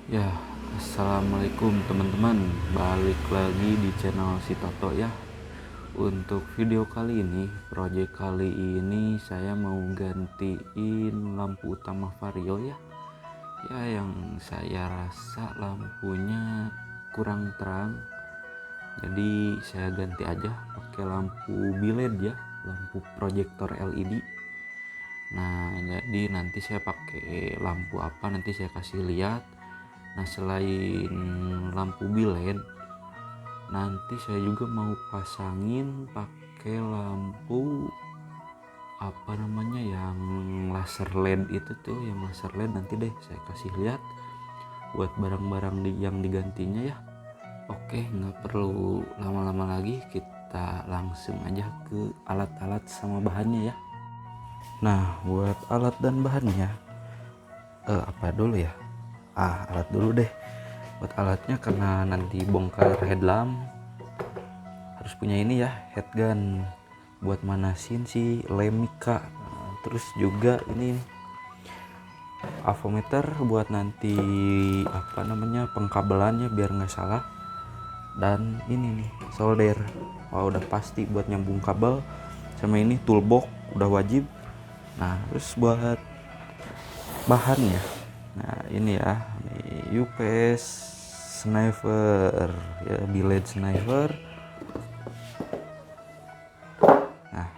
Ya, assalamualaikum teman-teman. Balik lagi di channel si Toto ya. Untuk video kali ini, project kali ini saya mau gantiin lampu utama vario ya. Ya, yang saya rasa lampunya kurang terang. Jadi saya ganti aja pakai lampu biled ya, lampu proyektor LED. Nah, jadi nanti saya pakai lampu apa nanti saya kasih lihat. Nah, selain lampu biled, nanti saya juga mau pasangin pakai lampu apa namanya yang laser LED itu tuh, yang laser LED nanti deh saya kasih lihat buat barang-barang yang digantinya ya. Oke, nggak perlu lama-lama lagi, kita langsung aja ke alat-alat sama bahannya ya. Nah, buat alat dan bahannya apa dulu ya? Alat dulu deh. Buat alatnya, karena nanti bongkar headlamp harus punya ini ya, headgun buat manasin si lemika. Terus juga ini avometer buat nanti apa namanya pengkabelannya biar nggak salah. Dan ini nih solder, udah pasti buat nyambung kabel. Sama ini toolbox udah wajib. Nah, terus buat bahannya, nah ini ya, ini UPS sniper ya, biled sniper. Nah,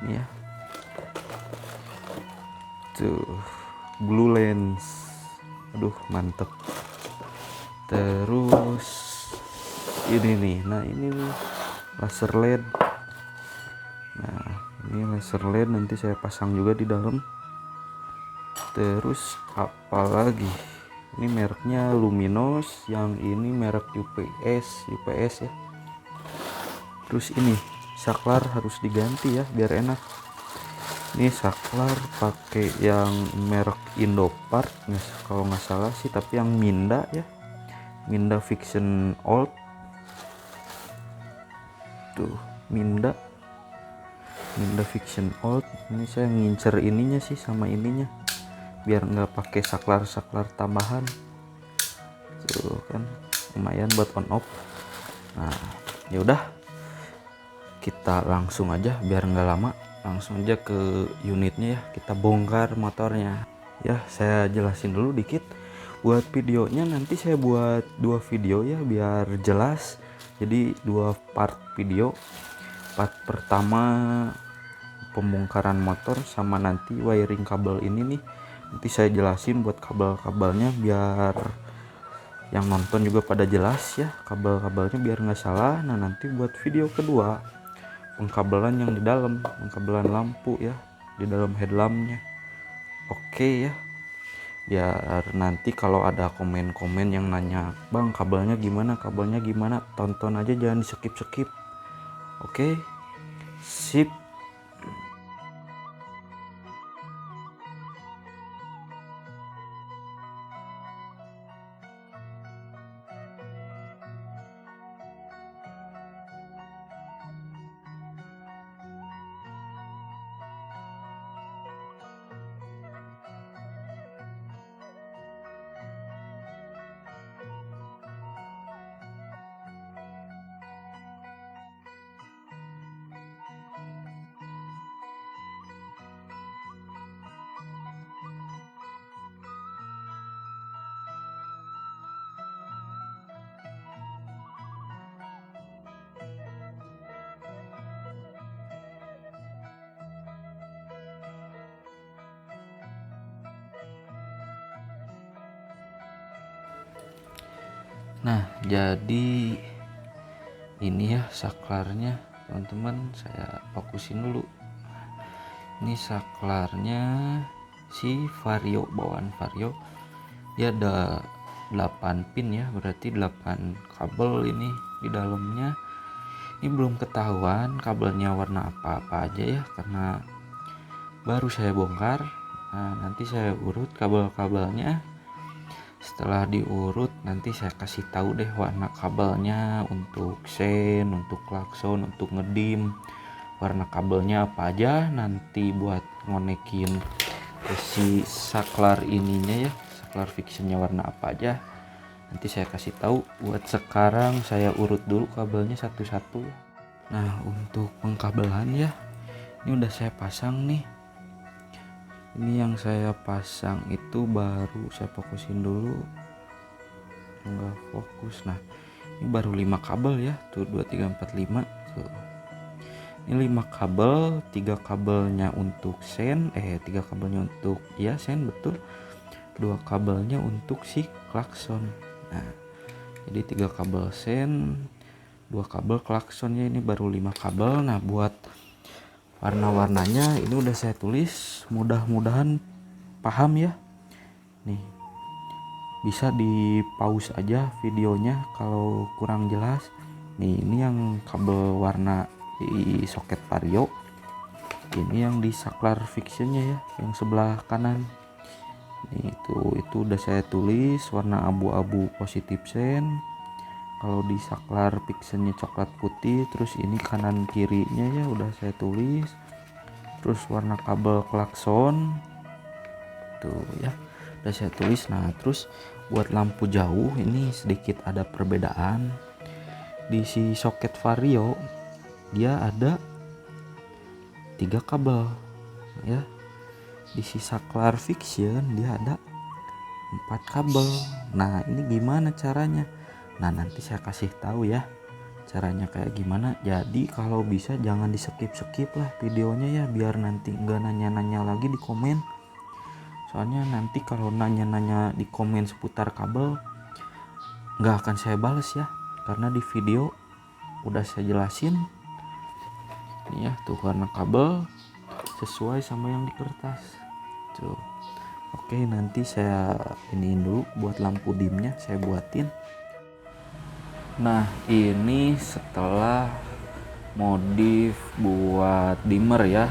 ini ya, tuh blue lens, aduh mantep. Terus ini nih, nah ini nih laser LED. Nah, ini laser LED nanti saya pasang juga di dalam. Terus apalagi, ini mereknya Luminos, yang ini merek UPS ya. Terus ini saklar harus diganti ya biar enak. Ini saklar pakai yang merek Indopart kalau nggak salah sih, tapi yang Minda ya, Minda Fiction Old tuh, Minda Fiction Old. Ini saya ngincer ininya sih sama ininya biar nggak pakai saklar tambahan tuh kan, lumayan buat on off. Nah, ya udah, kita langsung aja biar nggak lama, langsung aja ke unitnya ya, kita bongkar motornya ya. Saya jelasin dulu dikit buat videonya, nanti saya buat 2 video ya biar jelas, jadi 2 part video. Part pertama pembongkaran motor sama nanti wiring kabel ini nih, nanti saya jelasin buat kabel-kabelnya biar yang nonton juga pada jelas ya, kabel-kabelnya biar nggak salah. Nah, nanti buat video kedua pengkabelan yang di dalam, pengkabelan lampu ya di dalam headlampnya. Oke ya, biar nanti kalau ada komen-komen yang nanya, bang kabelnya gimana, tonton aja, jangan di skip. Oke, sip. Nah, jadi ini ya saklarnya teman-teman, saya fokusin dulu. Ini saklarnya si vario, bawaan vario ya, ada 8 pin ya, berarti 8 kabel ini di dalamnya. Ini belum ketahuan kabelnya warna apa aja ya, karena baru saya bongkar. Nah, nanti saya urut kabel-kabelnya. Setelah diurut nanti saya kasih tahu deh warna kabelnya, untuk sen, untuk klakson, untuk ngedim, warna kabelnya apa aja nanti buat ngonekin ke si saklar ininya ya, saklar fictionnya warna apa aja nanti saya kasih tahu. Buat sekarang saya urut dulu kabelnya satu-satu. Nah, untuk pengkabelan ya, ini udah saya pasang nih. Ini yang saya pasang itu baru saya fokusin dulu, nggak fokus. Nah, ini baru 5 kabel ya, tuh 2 3 4 5 tuh. Ini 5 kabel, 3 kabelnya untuk sen, 3 kabelnya untuk ya sen betul, 2 kabelnya untuk si klakson. Nah, jadi 3 kabel sen, 2 kabel klaksonnya, ini baru 5 kabel. Nah, buat warna-warnanya ini udah saya tulis, mudah-mudahan paham ya. Nih, bisa di pause aja videonya kalau kurang jelas. Nih, ini yang kabel warna di soket vario, ini yang di saklar fictionnya ya, yang sebelah kanan. Nih, itu udah saya tulis warna abu-abu positif sen. Kalau di saklar fictionnya coklat putih, terus ini kanan kirinya ya udah saya tulis. Terus warna kabel klakson tuh ya udah saya tulis. Nah, terus buat lampu jauh ini sedikit ada perbedaan. Di si soket vario dia ada 3 kabel ya. Di si saklar fiction dia ada 4 kabel. Nah, ini gimana caranya? Nah, nanti saya kasih tahu ya caranya kayak gimana. Jadi kalau bisa jangan di skip lah videonya ya, biar nanti nggak nanya-nanya lagi di komen. Soalnya nanti kalau nanya-nanya di komen seputar kabel nggak akan saya bales ya, karena di video udah saya jelasin. Ini ya tuh warna kabel sesuai sama yang di kertas tuh. Oke, nanti saya iniin dulu buat lampu dimnya saya buatin. Nah, ini setelah modif buat dimmer ya.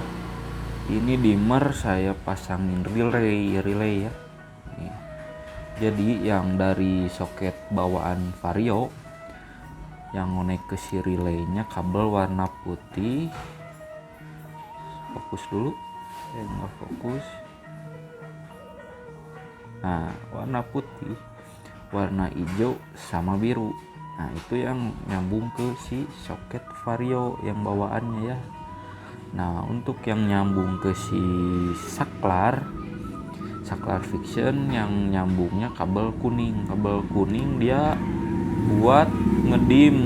Ini dimmer saya pasangin relay ya. Nih. Jadi yang dari soket bawaan vario yang ngonek ke si relaynya kabel warna putih. Fokus dulu. Nggak fokus. Nah, warna putih, warna hijau sama biru. Nah, itu yang nyambung ke si soket vario yang bawaannya ya. Nah, untuk yang nyambung ke si saklar fiction yang nyambungnya kabel kuning. Kabel kuning dia buat ngedim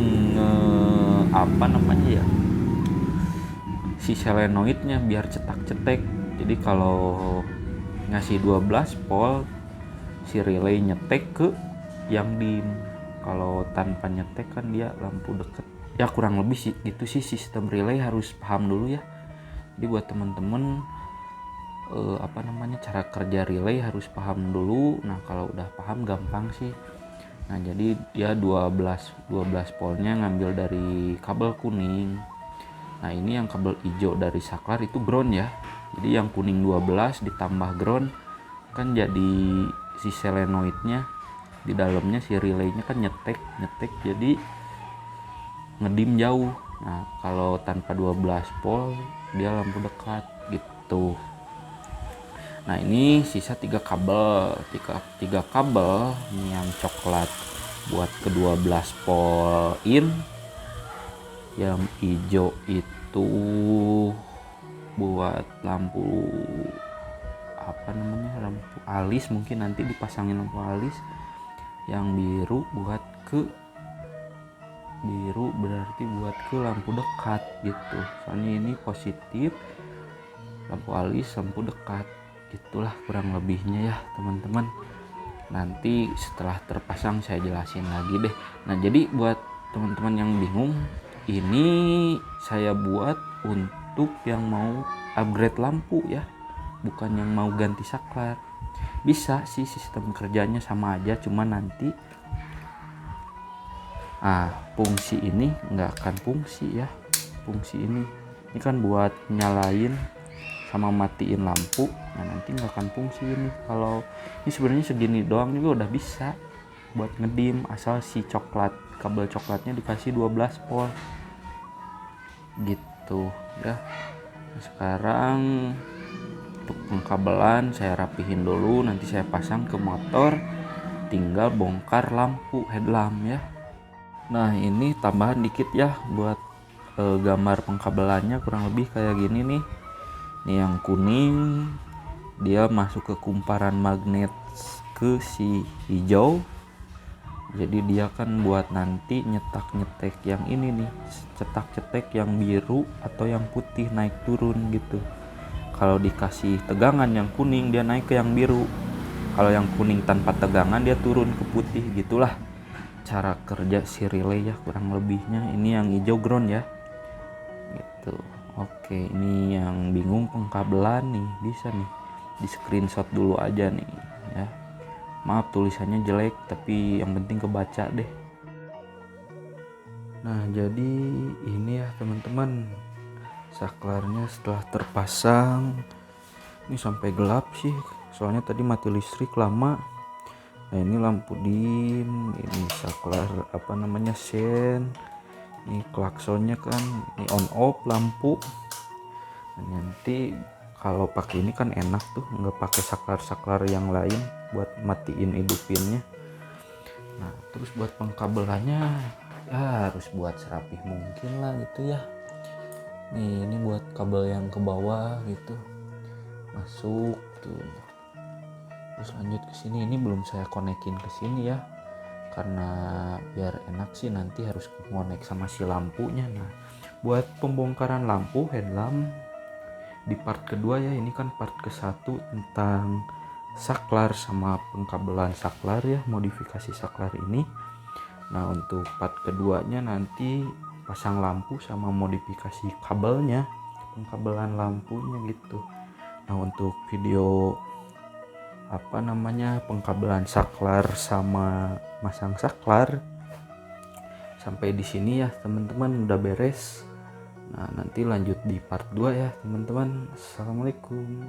si solenoidnya biar cetak-cetek. Jadi kalau ngasih 12 volt si relay nyetek ke yang dim. Kalau tanpa nyetek kan dia lampu deket ya, kurang lebih sih gitu sih sistem relay. Harus paham dulu ya. Jadi buat temen-temen cara kerja relay harus paham dulu. Nah, kalau udah paham gampang sih. Nah, jadi dia 12 voltnya ngambil dari kabel kuning. Nah, ini yang kabel hijau dari saklar itu ground ya. Jadi yang kuning 12 ditambah ground kan jadi si solenoidnya di dalamnya, si relaynya kan nyetek jadi ngedim jauh. Nah, kalau tanpa 12 volt dia lampu dekat gitu. Nah, ini sisa 3 kabel. 3 kabel ini yang coklat buat ke 12 volt in, yang hijau itu buat lampu lampu alis, mungkin nanti dipasangin lampu alis. Yang biru berarti buat ke lampu dekat gitu. Soalnya ini positif, lampu alis lampu dekat, gitulah kurang lebihnya ya teman-teman. Nanti setelah terpasang saya jelasin lagi deh. Nah, jadi buat teman-teman yang bingung, ini saya buat untuk yang mau upgrade lampu ya, bukan yang mau ganti saklar. Bisa sih sistem kerjanya sama aja, cuma nanti fungsi ini nggak akan fungsi ya. Fungsi ini kan buat nyalain sama matiin lampu. Nah, nanti nggak akan fungsi ini. Kalau ini sebenarnya segini doang juga udah bisa buat ngedim, asal si kabel coklatnya dikasih 12 volt gitu ya. Nah, sekarang untuk pengkabelan saya rapihin dulu, nanti saya pasang ke motor, tinggal bongkar lampu headlamp ya. Nah ini tambahan dikit ya buat gambar pengkabelannya, kurang lebih kayak gini nih. Ini yang kuning dia masuk ke kumparan magnet ke si hijau, jadi dia kan buat nanti nyetak-nyetek yang ini nih, cetak-cetek yang biru atau yang putih naik turun gitu. Kalau dikasih tegangan yang kuning dia naik ke yang biru, kalau yang kuning tanpa tegangan dia turun ke putih. Gitulah cara kerja si relay ya kurang lebihnya. Ini yang hijau ground ya gitu. Oke, ini yang bingung pengkabelan nih bisa nih di screenshot dulu aja nih ya. Maaf tulisannya jelek tapi yang penting kebaca deh. Nah jadi ini ya teman-teman, saklarnya setelah terpasang ini sampai gelap sih soalnya tadi mati listrik lama. Nah ini lampu dim, ini saklar apa namanya sen, ini klaksonnya kan, ini on off lampu. Nah, nanti kalau pakai ini kan enak tuh, nggak pakai saklar-saklar yang lain buat matiin hidupinnya. Nah terus buat pengkabelannya ya harus buat serapih mungkin lah gitu ya. Nih ini buat kabel yang ke bawah gitu masuk tuh, terus lanjut ke sini. Ini belum saya konekin ke sini ya karena biar enak sih nanti harus konek sama si lampunya. Nah buat pembongkaran lampu headlamp di part kedua ya, ini kan part ke-1 tentang saklar sama pengkabelan saklar ya, modifikasi saklar ini. Nah untuk part keduanya nanti pasang lampu sama modifikasi kabelnya, pengkabelan lampunya gitu. Nah untuk video apa namanya pengkabelan saklar sama masang saklar sampai di sini ya teman-teman, udah beres. Nah nanti lanjut di part 2 ya teman-teman. Assalamualaikum.